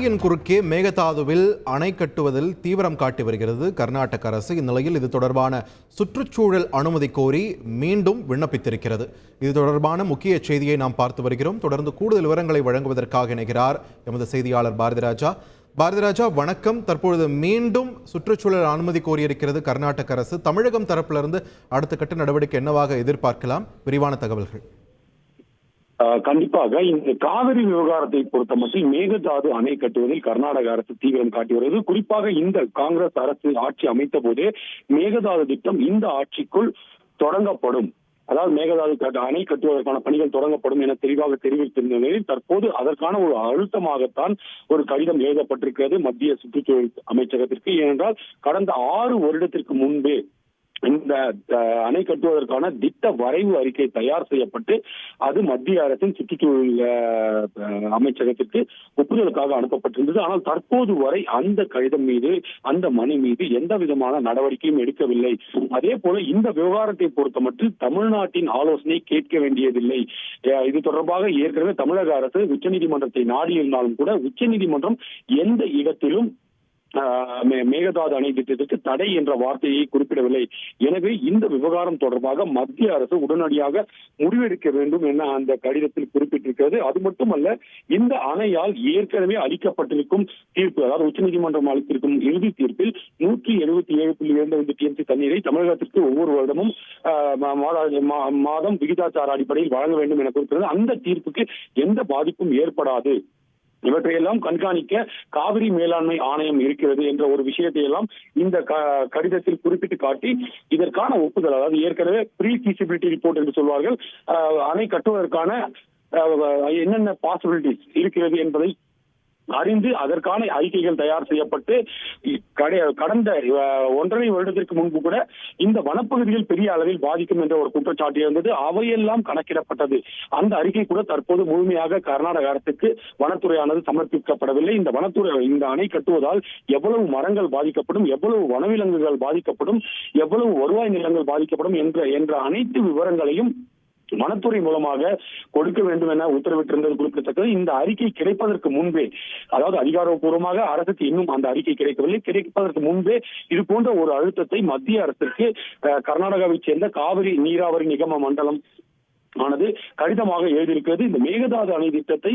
காவிரியின் குறுக்கே மேகதாதுவில் அணை கட்டுவதில் தீவிரம் காட்டி வருகிறது கர்நாடக அரசு. இந்நிலையில் இது தொடர்பான சுற்றுச்சூழல் அனுமதி கோரி மீண்டும் விண்ணப்பித்திருக்கிறது. இது தொடர்பான முக்கிய செய்தியை நாம் பார்த்து வருகிறோம். தொடர்ந்து கூடுதல் விவரங்களை வழங்குவதற்காக இணைகிறார் எமது செய்தியாளர் பாரதிராஜா. பாரதிராஜா, வணக்கம். தற்பொழுது மீண்டும் சுற்றுச்சூழல் அனுமதி கோரியிருக்கிறது கர்நாடக அரசு. தமிழகம் தரப்பிலிருந்து அடுத்த கட்ட நடவடிக்கை என்னவாக எதிர்பார்க்கலாம்? விரிவான தகவல்கள். கண்டிப்பாக இந்த காவிரி விவகாரத்தை பொறுத்த மட்டும் மேகதாது அணை கட்டுவதில் கர்நாடக அரசு தீவிரம் காட்டி வருகிறது. குறிப்பாக இந்த காங்கிரஸ் அரசு ஆட்சி அமைத்த போதே மேகதாது திட்டம் இந்த ஆட்சிக்குள் தொடங்கப்படும், அதாவது மேகதாது அணை கட்டுவதற்கான பணிகள் தொடங்கப்படும் என தெளிவாக தெரிவித்திருந்த நிலையில் தற்போது அதற்கான ஒரு அழுத்தமாகத்தான் ஒரு கடிதம் எழுதப்பட்டிருக்கிறது மத்திய சுற்றுச்சூழல் அமைச்சகத்திற்கு. ஏனென்றால் கடந்த 6 வருடத்திற்கு முன்பே இந்த அணை கட்டுவதற்கான திட்ட வரைவு அறிக்கை தயார் செய்யப்பட்டு அது மத்திய அரசின் சுற்றுச்சூழல் அமைச்சகத்திற்கு ஒப்புதலுக்காக அனுப்பப்பட்டிருந்தது. ஆனால் தற்போது வரை அந்த கடிதம் மீது, அந்த மனு மீது எந்த விதமான நடவடிக்கையும் எடுக்கவில்லை. அதே போல இந்த விவகாரத்தை பொறுத்த மட்டும் தமிழ்நாட்டின் ஆலோசனை கேட்க வேண்டியதில்லை. இது தொடர்பாக ஏற்கனவே தமிழக அரசு உச்சநீதிமன்றத்தை நாடியிருந்தாலும் கூட உச்சநீதிமன்றம் எந்த இடத்திலும் மேகதாது அணை திட்டத்திற்கு தடை என்ற வார்த்தையை குறிப்பிடவில்லை. எனவே இந்த விவகாரம் தொடர்பாக மத்திய அரசு உடனடியாக முடிவெடுக்க வேண்டும் என அந்த கடிதத்தில் குறிப்பிட்டிருக்கிறது. அது மட்டுமல்ல, இந்த அணையால் ஏற்கனவே அளிக்கப்பட்டிருக்கும் தீர்ப்பு, அதாவது உச்சநீதிமன்றம் அளித்திருக்கும் இறுதி தீர்ப்பில் 177.25 TMC தண்ணீரை தமிழகத்திற்கு ஒவ்வொரு வருடமும் மாதம் விகிதாச்சார அடிப்படையில் வழங்க வேண்டும் என குறிப்பிட்டது. அந்த தீர்ப்புக்கு எந்த பாதிப்பும் ஏற்படாது, இவற்றையெல்லாம் கண்காணிக்க காவிரி மேலாண்மை ஆணையம் இருக்கிறது என்ற ஒரு விஷயத்தை எல்லாம் இந்த கடிதத்தில் குறிப்பிட்டு காட்டி இதற்கான ஒப்புதல், அதாவது ஏற்கனவே ப்ரீ ஃபீசிபிலிட்டி ரிப்போர்ட் என்று சொல்வார்கள், அணை கட்டுவதற்கான என்னென்ன பாசிபிலிட்டிஸ் இருக்கிறது என்பதை அறிந்து அதற்கான அறிக்கைகள் தயார் செய்யப்பட்டு கடந்த 1.5 வருடத்திற்கு முன்பு கூட இந்த வனப்பகுதிகள் பெரிய அளவில் பாதிக்கும் என்ற ஒரு குற்றச்சாட்டு இருந்தது. அவையெல்லாம் கணக்கிடப்பட்டது. அந்த அறிக்கை கூட தற்போது முழுமையாக கர்நாடக அரசுக்கு வனத்துறையானது சமர்ப்பிக்கப்படவில்லை. இந்த அணை கட்டுவதால் எவ்வளவு மரங்கள் பாதிக்கப்படும், எவ்வளவு வனவிலங்குகள் பாதிக்கப்படும், எவ்வளவு வருவாய் நிலங்கள் பாதிக்கப்படும் என்ற அனைத்து விவரங்களையும் வனத்துறை மூலமாக கொடுக்க வேண்டும் என உத்தரவிட்டிருந்தது குறிப்பிடத்தக்கது. இந்த அறிக்கை கிடைப்பதற்கு முன்பே, அதாவது அதிகாரப்பூர்வமாக அரசுக்கு இன்னும் அந்த அறிக்கை கிடைக்கவில்லை, கிடைப்பதற்கு முன்பே இது போன்ற ஒரு அழுத்தத்தை மத்திய அரசிற்கு கர்நாடகாவைச் சேர்ந்த காவிரி நீராவரி நிகம மண்டலம் ஆனது கடிதமாக எழுதியிருக்கிறது. இந்த மேகதாது அணை திட்டத்தை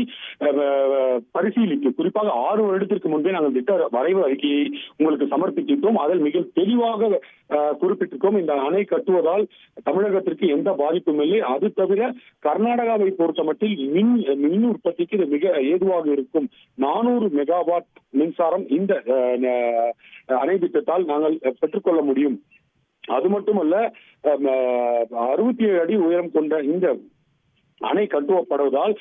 பரிசீலித்து, குறிப்பாக 6 வருடத்திற்கு முன்பே நாங்கள் திட்ட வரைவு அறிக்கையை உங்களுக்கு சமர்ப்பித்திருக்கோம். அதில் மிக தெளிவாக குறிப்பிட்டிருக்கோம், இந்த அணை கட்டுவதால் தமிழகத்திற்கு எந்த பாதிப்பும் இல்லை. அது தவிர கர்நாடகாவை பொறுத்த மட்டில் மின் உற்பத்திக்கு இது மிக ஏதுவாக இருக்கும். 400 மெகாவாட் மின்சாரம் இந்த அணை திட்டத்தால் நாங்கள் பெற்றுக்கொள்ள முடியும். அது மட்டுமல்ல, 67 அடி உயரம் கொண்ட இந்த அணை கட்டுவப்படுவதால்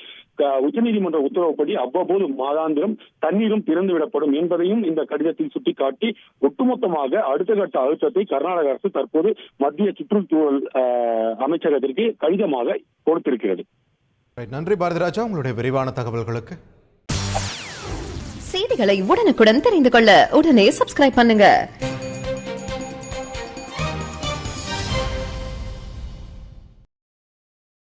உச்சநீதிமன்ற உத்தரவுப்படி அவ்வப்போது மாதாந்திரம் தண்ணீரும் திறந்துவிடப்படும் என்பதையும் இந்த கடிதத்தில் சுட்டிக்காட்டி ஒட்டுமொத்தமாக அடுத்த கட்ட அழுத்தத்தை கர்நாடக அரசு தற்போது மத்திய சுற்றுச்சூழல் அமைச்சகத்திற்கு கடிதமாக கொடுத்திருக்கிறது. நன்றி பாரதிராஜா, உங்களுடைய விரிவான தகவல்களுக்கு. செய்திகளை உடனுக்குடன் தெரிந்து கொள்ள உடனே சப்ஸ்கிரைப் பண்ணுங்க.